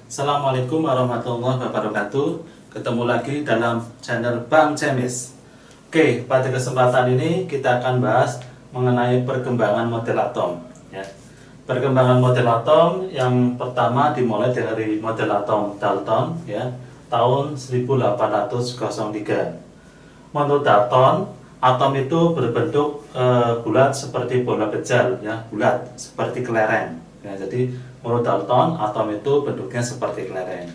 Assalamualaikum warahmatullahi wabarakatuh. Ketemu lagi dalam channel Bang Cemis. Oke, pada kesempatan ini kita akan bahas mengenai perkembangan model atom. Ya. Perkembangan model atom yang pertama dimulai dari model atom Dalton, ya, tahun 1803. Menurut Dalton, atom itu berbentuk bulat seperti bola kecil, ya, bulat seperti kelereng. Ya, jadi menurut Dalton, atom itu bentuknya seperti kelereng.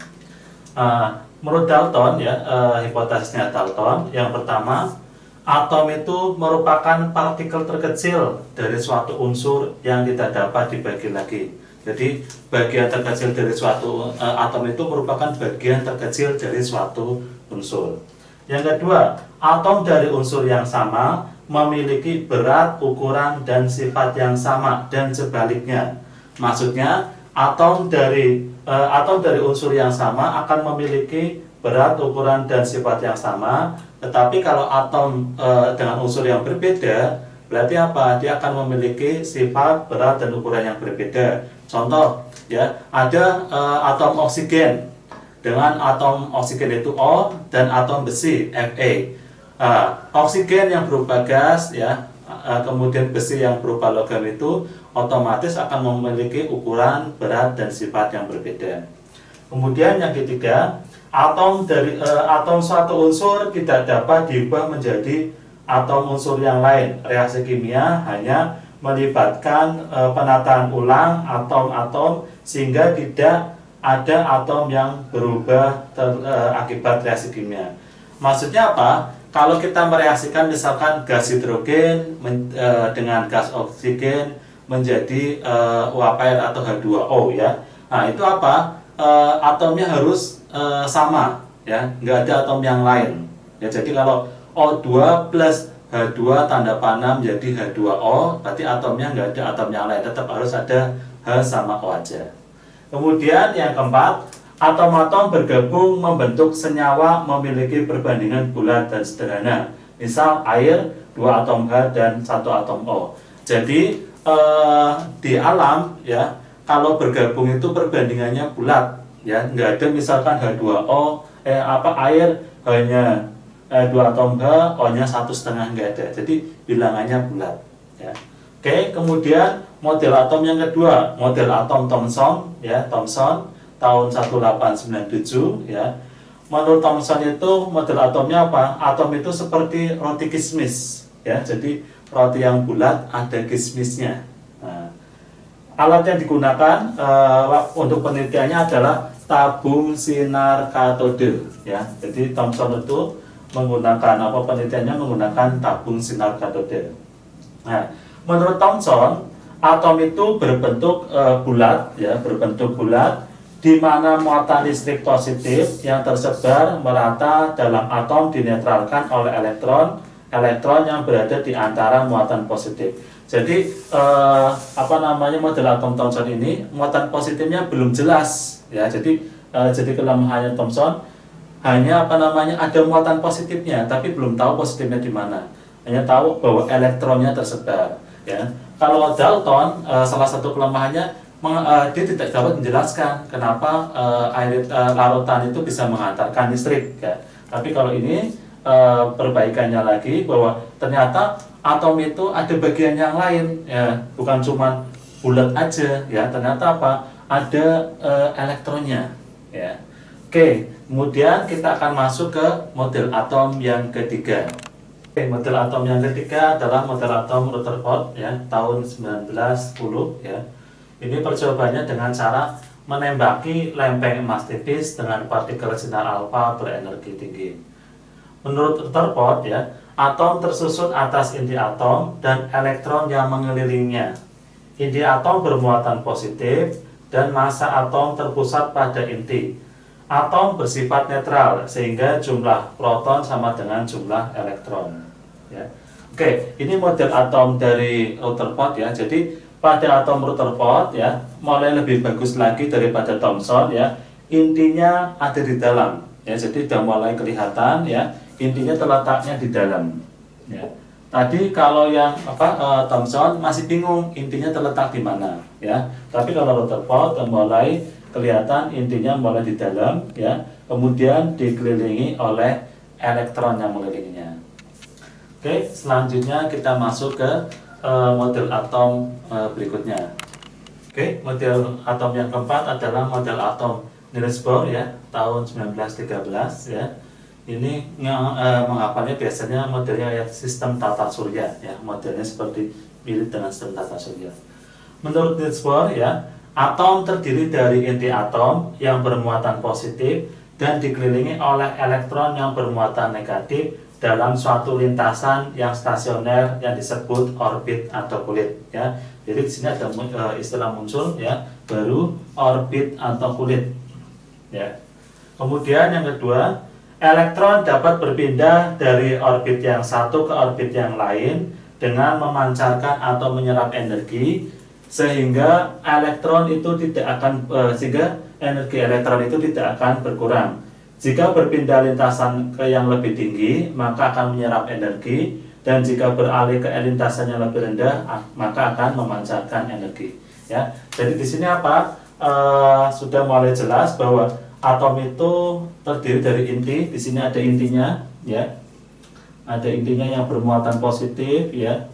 Menurut Dalton, ya, hipotesisnya Dalton, yang pertama, atom itu merupakan partikel terkecil dari suatu unsur yang tidak dapat dibagi lagi. Jadi bagian terkecil dari suatu atom itu merupakan bagian terkecil dari suatu unsur. Yang kedua, atom dari unsur yang sama memiliki berat, ukuran, dan sifat yang sama dan sebaliknya. Maksudnya, atom dari unsur yang sama akan memiliki berat, ukuran, dan sifat yang sama. Tetapi kalau atom dengan unsur yang berbeda, berarti apa? Dia akan memiliki sifat, berat, dan ukuran yang berbeda. Contoh, ya, ada atom oksigen dengan atom oksigen itu O dan atom besi Fe. Oksigen yang berupa gas, ya, kemudian besi yang berupa logam itu otomatis akan memiliki ukuran, berat, dan sifat yang berbeda. Kemudian yang ketiga, atom suatu unsur tidak dapat diubah menjadi atom unsur yang lain. Reaksi kimia hanya melibatkan penataan ulang atom-atom sehingga tidak ada atom yang berubah akibat reaksi kimia. Maksudnya apa? Kalau kita mereaksikan misalkan gas hidrogen dengan gas oksigen menjadi uap air atau H2O, ya. Nah, itu apa? Atomnya harus sama, ya, nggak ada atom yang lain. Ya, jadi kalau O2 plus H2 tanda panah menjadi H2O, berarti atomnya nggak ada atom yang lain, tetap harus ada H sama O aja. Kemudian yang keempat, atom-atom bergabung membentuk senyawa memiliki perbandingan bulat dan sederhana. Misal air, 2 atom H dan 1 atom O. Jadi di alam, ya, kalau bergabung itu perbandingannya bulat, ya, nggak ada misalkan H2O air hanya 2 atom H, O-nya 1,5, nggak ada. Jadi bilangannya bulat, ya. Oke, kemudian model atom yang kedua, model atom Thomson, ya, Thomson tahun 1897, ya. Menurut Thomson itu model atomnya apa? Atom itu seperti roti kismis, ya. Jadi roti yang bulat ada kismisnya. Nah, alat yang digunakan untuk penelitiannya adalah tabung sinar katode, ya. Jadi Thomson itu menggunakan penelitiannya menggunakan tabung sinar katode. Nah, menurut Thomson, atom itu berbentuk bulat, ya, berbentuk bulat, di mana muatan listrik positif yang tersebar merata dalam atom dinetralkan oleh elektron yang berada di antara muatan positif. Jadi model atom Thomson ini muatan positifnya belum jelas, ya. Jadi kelemahannya Thomson hanya ada muatan positifnya, tapi belum tahu positifnya di mana. Hanya tahu bahwa elektronnya tersebar, ya. Kalau Dalton, salah satu kelemahannya dia tidak dapat menjelaskan kenapa larutan itu bisa mengantarkan listrik, ya. Tapi kalau ini perbaikannya lagi bahwa ternyata atom itu ada bagian yang lain, ya, bukan cuma bulat aja, ya. Ternyata ada elektronnya, ya. Oke, kemudian kita akan masuk ke model atom yang ketiga. Oke, model atom yang ketiga adalah model atom Rutherford, ya, tahun 1910, ya. Ini percobaannya dengan cara menembaki lempeng emas tipis dengan partikel sinar alfa berenergi tinggi. Menurut Rutherford, ya, atom tersusun atas inti atom dan elektron yang mengelilinginya. Inti atom bermuatan positif dan massa atom terpusat pada inti. Atom bersifat netral sehingga jumlah proton sama dengan jumlah elektron, ya. Oke, ini model atom dari Rutherford, ya. Jadi pada atom Rutherford, ya, mulai lebih bagus lagi daripada Thomson, ya. Intinya ada di dalam, ya. Jadi sudah mulai kelihatan, ya, intinya terletaknya di dalam, ya. Tadi kalau yang Thomson masih bingung intinya terletak di mana, ya. Tapi kalau Rutherford mulai kelihatan intinya mulai di dalam, ya, kemudian dikelilingi oleh elektron yang mengelilinginya. Oke, selanjutnya kita masuk ke model atom berikutnya. Oke, model atom yang keempat adalah model atom Niels Bohr, ya, tahun 1913, ya. Ini menghafalnya biasanya modelnya ya sistem tata surya, ya, modelnya seperti mirip dengan sistem tata surya. Menurut Niels Bohr, ya, atom terdiri dari inti atom yang bermuatan positif dan dikelilingi oleh elektron yang bermuatan negatif dalam suatu lintasan yang stasioner yang disebut orbit atau kulit, ya. Jadi di sini ada istilah muncul, ya, baru orbit atau kulit, ya. Kemudian yang kedua, elektron dapat berpindah dari orbit yang satu ke orbit yang lain dengan memancarkan atau menyerap energi, sehingga elektron itu tidak akan sehingga energi elektron itu tidak akan berkurang. Jika berpindah lintasan ke yang lebih tinggi, maka akan menyerap energi, dan jika beralih ke lintasan yang lebih rendah, maka akan memancarkan energi, ya. Jadi di sini apa? Sudah mulai jelas bahwa atom itu terdiri dari inti. Di sini ada intinya, ya. Ada intinya yang bermuatan positif, ya.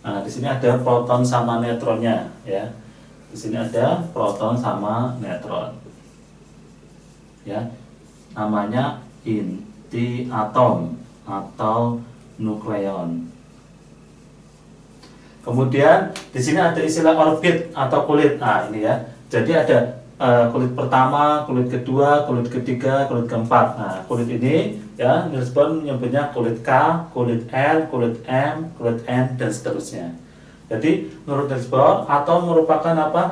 Nah, di sini ada proton sama neutronnya, ya. Di sini ada proton sama neutron, ya. Namanya inti atom atau nukleon. Kemudian di sini ada istilah orbit atau kulit. Nah, ini, ya. Jadi ada kulit pertama, kulit kedua, kulit ketiga, kulit keempat. Nah, kulit ini, ya, Niels Bohr menyebutnya kulit K, kulit L, kulit M, kulit N, dan seterusnya. Jadi menurut Niels Bohr, atom merupakan apa?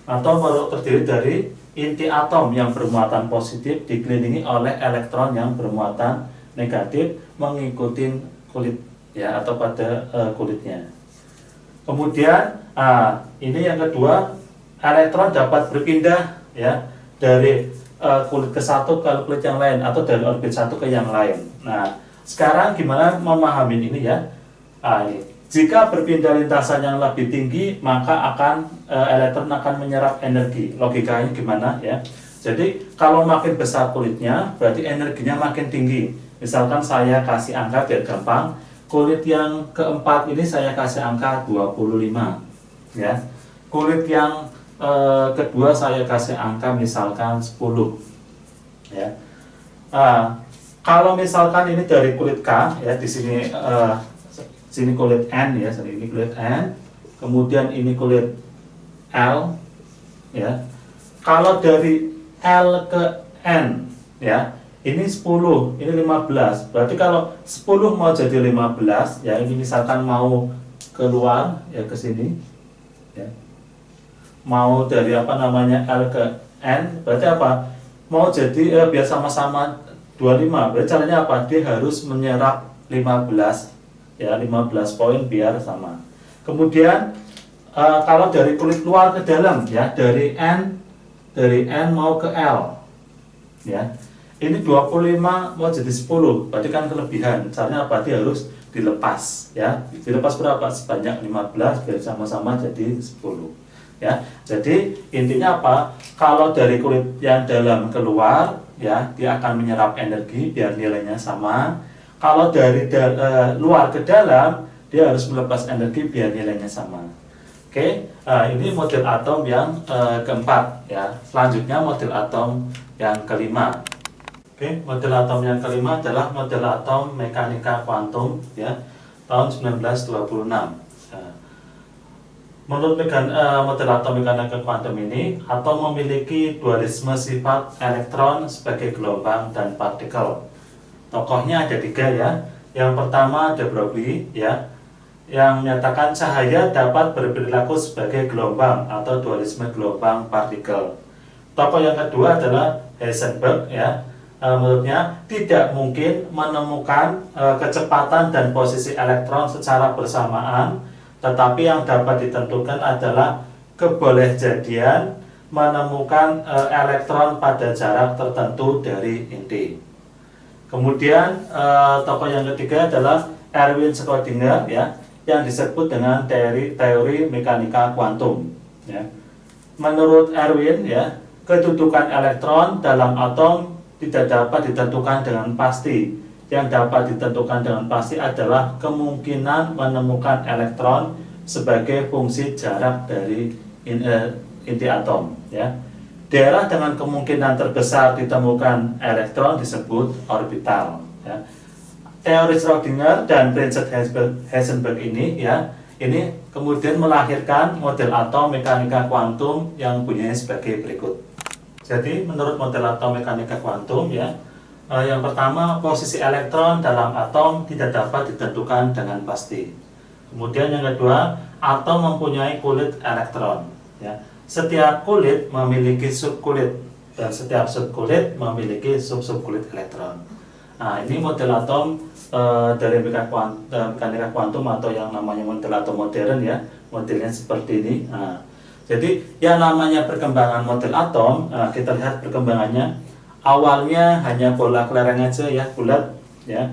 Atom terdiri dari inti atom yang bermuatan positif dikelilingi oleh elektron yang bermuatan negatif mengikuti kulit, ya, atau pada kulitnya. Kemudian ini yang kedua, elektron dapat berpindah, ya, dari kulit ke satu ke kulit yang lain atau dari orbit satu ke yang lain. Nah, sekarang gimana memahami ini, ya? Ini. Jika berpindah lintasan yang lebih tinggi, maka elektron akan menyerap energi. Logikanya gimana, ya? Jadi kalau makin besar kulitnya, berarti energinya makin tinggi. Misalkan saya kasih angka biar gampang. Kulit yang keempat ini saya kasih angka 25, ya. Kulit yang kedua saya kasih angka misalkan 10, ya. Kalau misalkan ini dari kulit K, ya, di sini sini kulit N, ya, ini kulit N, kemudian ini kulit L, ya. Kalau dari L ke N, ya, ini 10, ini 15. Berarti kalau 10 mau jadi 15, ya, ini misalkan mau keluar, ya, ke sini, ya. Mau dari apa namanya L ke N, berarti apa? Mau jadi biar sama-sama 25. Berarti caranya apa? Dia harus menyerap 15, ya, 15 poin biar sama. Kemudian kalau dari kulit luar ke dalam, ya, dari N mau ke L, ya. Ini 25 mau jadi 10, berarti kan kelebihan. Caranya apa? Dia harus dilepas, ya. Dilepas berapa? Sebanyak 15 biar sama-sama jadi 10, ya. Jadi intinya apa? Kalau dari kulit yang dalam keluar, ya, dia akan menyerap energi biar nilainya sama. Kalau dari luar ke dalam, dia harus melepas energi biar nilainya sama. Oke, ini model atom yang keempat, ya. Selanjutnya model atom yang kelima. Oke, model atom yang kelima adalah model atom mekanika kuantum, ya, tahun 1926. Menurut model atom mekanika kuantum ini, atom memiliki dualisme sifat elektron sebagai gelombang dan partikel. Tokohnya ada 3, ya. Yang pertama ada Broglie, ya, yang menyatakan cahaya dapat berperilaku sebagai gelombang atau dualisme gelombang partikel. Tokoh yang kedua adalah Heisenberg, ya. Menurutnya tidak mungkin menemukan kecepatan dan posisi elektron secara bersamaan, tetapi yang dapat ditentukan adalah kebolehjadian menemukan elektron pada jarak tertentu dari inti. Kemudian tokoh yang ketiga adalah Erwin Schrödinger, ya, yang disebut dengan teori mekanika kuantum, ya. menurut Erwin ya, kedudukan elektron dalam atom tidak dapat ditentukan dengan pasti. Yang dapat ditentukan dengan pasti adalah kemungkinan menemukan elektron sebagai fungsi jarak dari inti atom ya. Daerah dengan kemungkinan terbesar ditemukan elektron disebut orbital ya. Teori Schrödinger dan prinsip Heisenberg ini ya, ini kemudian melahirkan model atom mekanika kuantum yang bunyinya sebagai berikut. Jadi menurut model atom mekanika kuantum ya, yang pertama, posisi elektron dalam atom tidak dapat ditentukan dengan pasti. Kemudian yang kedua, atom mempunyai kulit elektron ya. Setiap kulit memiliki subkulit dan setiap subkulit memiliki sub-subkulit elektron. Nah, ini model atom dari mekanika kuantum atau yang namanya model atom modern ya, modelnya seperti ini. Nah, jadi yang namanya perkembangan model atom, kita lihat perkembangannya. Awalnya hanya bola kelereng aja ya, bulat ya.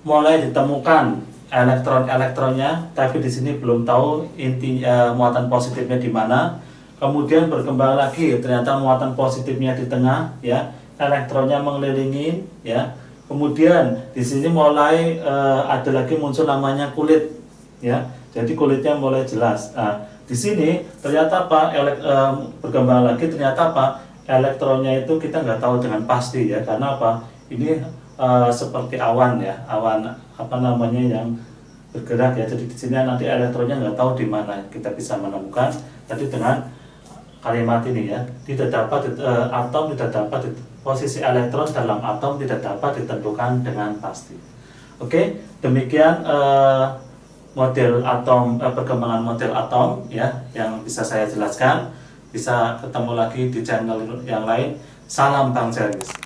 Mulai ditemukan elektron-elektronnya, tapi di sini belum tahu inti muatan positifnya di mana. Kemudian berkembang lagi, ternyata muatan positifnya di tengah ya, elektronnya mengelilingi ya. Kemudian di sini mulai ada lagi muncul namanya kulit ya. Jadi kulitnya mulai jelas. Nah, di sini ternyata apa? Berkembang lagi ternyata apa? Elektronnya itu kita nggak tahu dengan pasti ya. Karena apa? Ini seperti awan ya, awan apa namanya yang bergerak ya. Jadi di sini nanti elektronnya nggak tahu di mana kita bisa menemukan. Tadi dengan kalimat ini ya, tidak dapat atom tidak dapat posisi elektron dalam atom tidak dapat ditentukan dengan pasti. Oke, demikian model atom, perkembangan model atom ya yang bisa saya jelaskan. Bisa ketemu lagi di channel yang lain. Salam Bang Cemis.